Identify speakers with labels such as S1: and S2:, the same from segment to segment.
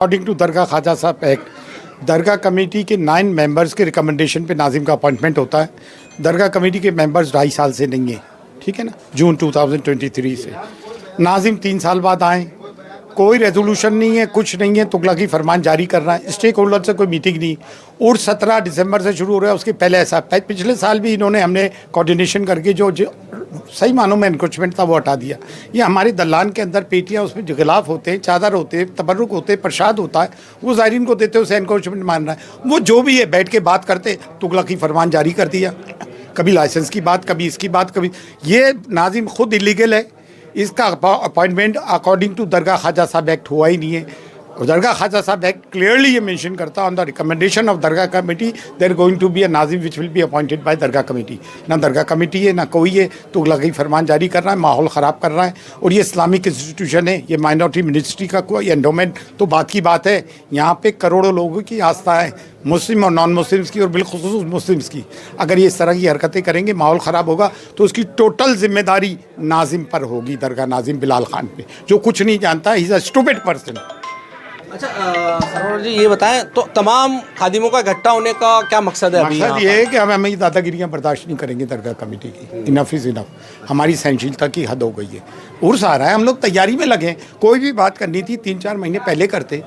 S1: According to Dargah Khwaja Sahab act, Dargah committee के 9 members के recommendation पे नाजिम का अपॉइंटमेंट होता है। दरगाह कमेटी के मेंबर्स 2.5 साल से नहीं है, ठीक है ना, जून 2023 से। नाजिम 3 साल बाद आए, कोई रेजोल्यूशन नहीं है, कुछ नहीं है, तुगलकी फरमान जारी कर रहा है, स्टेक होल्डर से कोई मीटिंग नहीं। और 17 दिसंबर से शुरू हो रहा है, उसके पहले ऐसा पिछले साल भी इन्होंने हमने कोऑर्डिनेशन करके जो सही मानों में एनक्रोचमेंट था वो हटा दिया। ये हमारे दलान के अंदर पेटियाँ, उसमें गिलाफ होते हैं, चादर होते हैं, तबर्रुक होते हैं, प्रसाद होता है, वो ज़ायरीन को देते हैं, उसे एनक्रोचमेंट मान रहा है। वो जो भी है बैठ के बात करते, तुगलकी फरमान जारी कर दिया, कभी लाइसेंस की बात, कभी इसकी बात, कभी ये। नाजिम खुद इलीगल है, इसका appointment according to Dargah Khwaja Sahab act हुआ ही नहीं है। और दरगाह ख्वाजा साहब एक्ट क्लियरली ये मेंशन करता है, on the recommendation of dargah committee there going to be a nazim which will be appointed by dargah committee. ना दरगाह कमेटी है, ना कोई है, तुगलकी फरमान जारी कर रहा है, माहौल ख़राब कर रहा है। और ये इस्लामिक इंस्टीट्यूशन है, ये माइनॉरिटी मिनिस्ट्री का कोई एंडोमेंट तो बात की बात है। यहाँ पे करोड़ों लोगों की आस्था है, मुस्लिम और नॉन मुस्लिम्स की, और बिलखुसूस मुस्लिम्स की। अगर ये इस तरह की हरकतें करेंगे, माहौल ख़राब होगा, तो उसकी टोटल जिम्मेदारी नाजिम पर होगी, दरगाह नाजिम बिलाल खान पे, जो कुछ नहीं जानता। He is a stupid person.
S2: अच्छा सरवर जी, ये बताएं तो तमाम खादिमों का इकट्ठा होने का क्या मकसद है?
S1: मकसद ये है कि हम ये दादागिरियाँ बर्दाश्त नहीं करेंगे दरगाह कमेटी की। इनफ इज़ इनफ, हमारी सहनशीलता की हद हो गई है। उर्स आ रहा है, हम लोग तैयारी में लगे। कोई भी बात करनी थी 3-4 महीने पहले करते,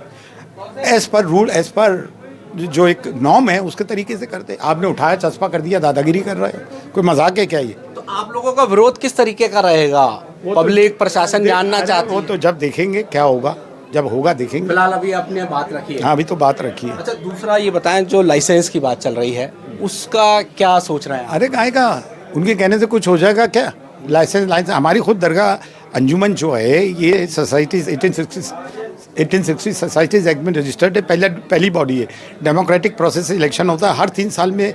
S1: as per rule, as per जो एक नॉर्म है उसके तरीके से करते। आपने उठाया, चस्पा कर दिया, दादागिरी कर रहे हो, कोई मजाक है क्या ये?
S2: तो आप लोगों का विरोध किस तरीके का रहेगा? पब्लिक प्रशासन जानना चाहती है।
S1: वो तो जब देखेंगे क्या होगा, जब होगा देखेंगे।
S2: फिलहाल अभी आपने बात रखी है।
S1: हाँ, अभी तो बात रखी है।
S2: अच्छा, दूसरा ये बताएं, जो लाइसेंस की बात चल रही है उसका क्या सोच रहे हैं?
S1: अरे काहे का, उनके कहने से कुछ हो जाएगा क्या? लाइसेंस हमारी खुद दरगाह अंजुमन जो है, ये सोसाइटीज़ 1860 सोसाइटीज़ एक्ट में रजिस्टर्ड है, पहली बॉडी है। डेमोक्रेटिक प्रोसेस से इलेक्शन होता है, हर 3 साल में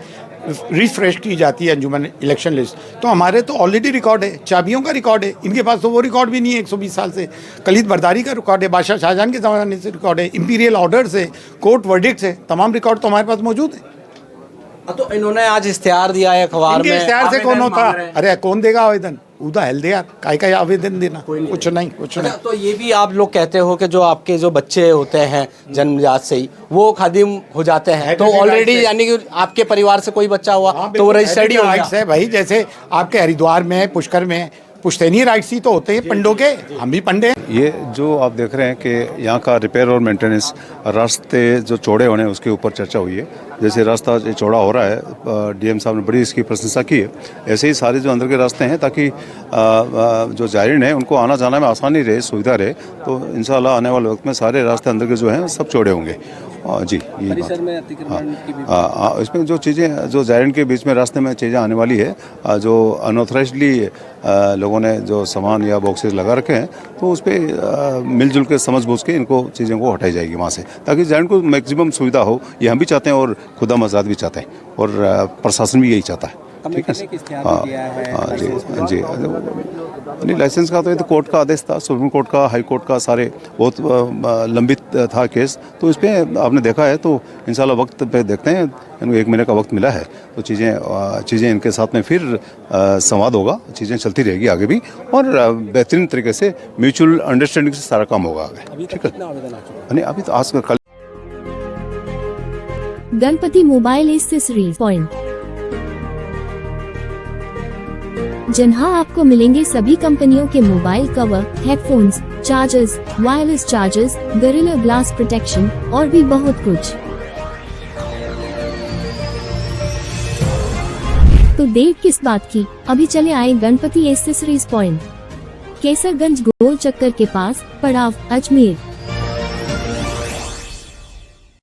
S1: रिफ्रेश की जाती है अंजुमन इलेक्शन लिस्ट। तो हमारे तो ऑलरेडी रिकॉर्ड है, चाबियों का रिकॉर्ड है। इनके पास तो वो रिकॉर्ड भी नहीं है। 120 साल से कलीद बर्दारी का रिकॉर्ड है, बादशाह शाहजहां के ज़माने से रिकॉर्ड है, इंपीरियल ऑर्डर्स है, कोर्ट वर्डिक्ट्स है, तमाम रिकॉर्ड तो हमारे पास मौजूद है।
S2: तो इन्होंने आज इश्तेहार दिया है अखबार में।
S1: इश्तेहार से कौन होता? अरे कौन देगा आवेदन? उदा हेल दे यार, काय का आवेदन देना, कुछ नहीं।
S2: तो ये भी आप लोग कहते हो कि जो आपके जो बच्चे होते हैं जन्मजात से ही वो खादिम हो जाते हैं, तो ऑलरेडी यानी कि आपके परिवार से कोई बच्चा हुआ तो वो रजिस्टर्ड ही हो गया है
S1: भाई। जैसे आपके हरिद्वार में, पुष्कर में पुश्तैनी राइट्स ही तो होते हैं पंडों के, हम भी पंडे हैं।
S3: ये जो आप देख रहे हैं कि यहाँ का रिपेयर और मेंटेनेंस, रास्ते जो चौड़े होने उसके ऊपर चर्चा हुई है। जैसे रास्ता चौड़ा हो रहा है, डीएम साहब ने बड़ी इसकी प्रशंसा की है। ऐसे ही सारे जो अंदर के रास्ते हैं, ताकि जो जायरीन है उनको आना जाना में आसानी रहे, सुविधा रहे, तो इंशाल्लाह आने वाले वक्त में सारे रास्ते अंदर के जो हैं सब चौड़े होंगे। जी, यही बात। इसमें जो चीज़ें, जो जायरीन के बीच में रास्ते में चीज़ें आने वाली है, जो अनऑथराइज्डली लोगों ने जो सामान या बॉक्सेस लगा रखे हैं, तो उस पर मिलजुल के समझ बूझ के इनको चीज़ों को हटाई जाएगी वहाँ से, ताकि जायरीन को मैक्सिमम सुविधा हो। ये हम भी चाहते हैं और खुदा मज़ाद भी चाहते हैं, और प्रशासन भी यही चाहता है। ठीक है, हाँ जी जी। नहीं, लाइसेंस का तो ये तो कोर्ट का आदेश था, सुप्रीम कोर्ट का, हाई कोर्ट का, सारे बहुत लंबित था केस। तो इस पर आपने देखा है, तो इंशाल्लाह वक्त पे देखते हैं। इनको 1 महीने का वक्त मिला है, तो चीज़ें इनके साथ में फिर संवाद होगा, चीज़ें चलती रहेगी आगे भी, और बेहतरीन तरीके से म्यूचुअल अंडरस्टैंडिंग से सारा काम होगा आगे। ठीक है, नहीं अभी तो आज कल।
S4: गणपति मोबाइल एक्सेसरीज पॉइंट, जहाँ आपको मिलेंगे सभी कंपनियों के mobile cover, headphones, chargers, wireless chargers, gorilla glass protection और भी बहुत कुछ। तो देर किस बात की, अभी चले आए गणपति एक्सेसरीज पॉइंट, केसरगंज गोल चक्कर के पास, पड़ाव, अजमेर।